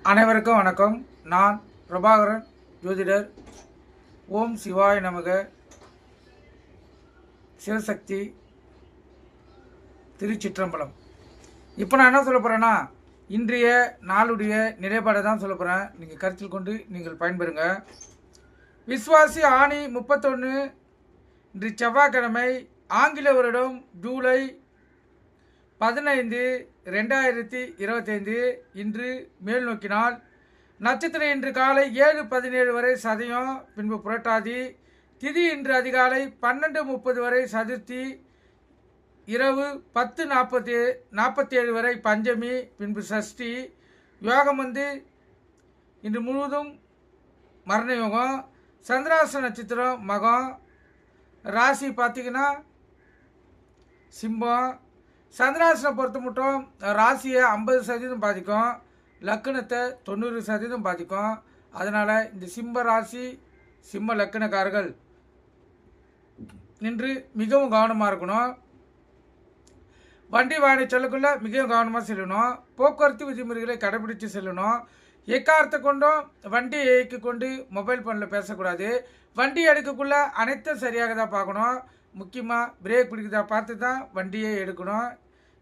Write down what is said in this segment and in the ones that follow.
அனைவருக்கும் வணக்கம். நான் பிரபாகரன் ஜோதிடர். ஓம் சிவாய நமக. சிவசக்தி திருச்சிற்றம்பலம். இப்போ நான் என்ன சொல்ல போகிறேன்னா, இன்றைய நாளுடைய நிலைப்பாடை தான் சொல்ல போகிறேன். நீங்கள் கருத்தில் கொண்டு நீங்கள் பயன்பெறுங்க. விஸ்வாசி ஆணி 31 இன்று செவ்வாய்க்கிழமை, ஆங்கில வருடம் ஜூலை 15, 2025. இன்று மேல் நோக்கினால் நட்சத்திரம் இன்று காலை 7:17 வரை சதயம், பின்பு புரட்டாதி. திதி இன்று அதிகாலை 12:30 வரை சதுர்த்தி, இரவு 10:47 வரை பஞ்சமி, பின்பு சஷ்டி. யோகம் இன்று முழுவதும் மரண யோகம். சந்திராச நட்சத்திரம் மகம். ராசி பார்த்திங்கன்னா சிம்மம். சந்திராசனை பொறுத்த மட்டும் ராசியை 50% பாதிக்கும், லக்கணத்தை 90% பாதிக்கும். அதனால் இந்த சிம்ம ராசி சிம்ம லக்கணக்காரர்கள் நின்று மிகவும் கவனமாக இருக்கணும். வண்டி வாகனம் செல்லக்குள்ள மிகவும் கவனமாக செல்லணும். போக்குவரத்து விதிமுறைகளை கடைபிடித்து செல்லணும். எக்காரத்தை கொண்டும் வண்டியை இயக்கி கொண்டு மொபைல் ஃபோனில் பேசக்கூடாது. வண்டி எடுக்கக்குள்ள அனைத்தும் சரியாக தான் பார்க்கணும். முக்கியமாக பிரேக் பிடிக்கிறதா பார்த்து தான் வண்டியை எடுக்கணும்.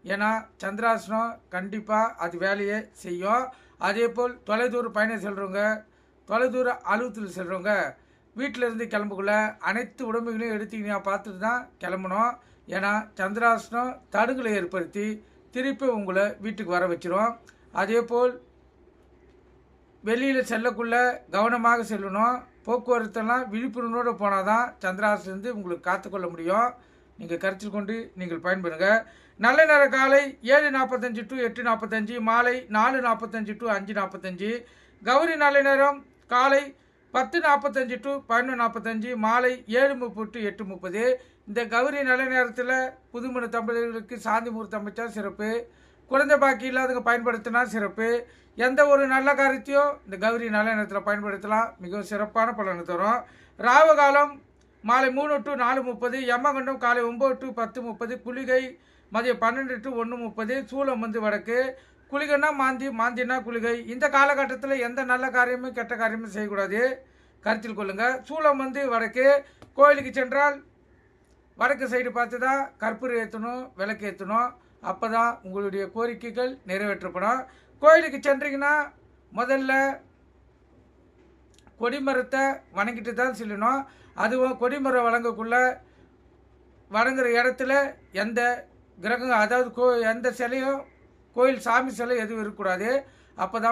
ஏன்னா சந்திராசனம் கண்டிப்பாக அது வேலையை செய்யும். அதே போல் தொலைதூர பயணம் செல்கிறவங்க, தொலைதூர அலுவலகத்தில் செல்கிறவங்க வீட்டிலேருந்து கிளம்புக்குள்ள அனைத்து உடம்புகளையும் எடுத்துக்கினா பார்த்துட்டு தான் கிளம்பணும். ஏன்னா சந்திராசனம் தடுகளை ஏற்படுத்தி திருப்பி உங்களை வீட்டுக்கு வர வச்சிரும். அதே போல் வெளியில் செல்லக்குள்ள கவனமாக செல்லணும். போக்குவரத்தெல்லாம் விழிப்புணர்வோடு போனால் தான் சந்திராசனம் உங்களுக்கு காத்துக்கொள்ள முடியும். நீங்கள் கருத்தில் கொண்டு நீங்கள் பயன்பெறுங்க. நல்ல நேர காலை 7:45 to 8:45, மாலை 4:45 to 5:45. கௌரி நல்ல நேரம் காலை 10:45 to 11:45, மாலை 7:30 to 8:30. இந்த கௌரி நல்ல நேரத்தில் புதுமண தம்பதிகளுக்கு சாந்தி முகூர்த்தம் அமைச்சா சிறப்பு. குழந்தை பாக்கி இல்லாதவங்க பயன்படுத்தினா சிறப்பு. எந்த ஒரு நல்ல காரியத்தையும் இந்த கௌரி நல்ல நேரத்தில் பயன்படுத்தலாம், மிகவும் சிறப்பான பலனை தரும். ராவு காலம் மாலை 3 to 4:30, யமகண்டம் காலை 9 to 10:30, குளிகை மதியம் 12 to 1:30, சூலம் வடக்கு. குளிகைன்னா மாந்தி, மாந்தினா குளிகை. இந்த காலகட்டத்தில் எந்த நல்ல காரியமும் கெட்ட காரியமும் செய்யக்கூடாது, கருத்தில் கொள்ளுங்கள். சூலம் வடக்கு. கோயிலுக்கு சென்றால் வடக்கு சைடு பார்த்து தான் கற்பூரம் ஏற்றணும், விளக்கு ஏற்றணும். அப்போ தான் உங்களுடைய கோரிக்கைகள் நிறைவேற்றப்படும். கோயிலுக்கு சென்றீங்கன்னா முதல்ல கொடிமரத்தை வணங்கிட்டு தான் செல்லணும். அதுவும் கொடிமரம் வணங்குற இடத்துல எந்த கிரகம், அதாவது எந்த சிலையும், கோயில் சாமி சிலை எதுவும் இருக்கக்கூடாது. அப்போ தான்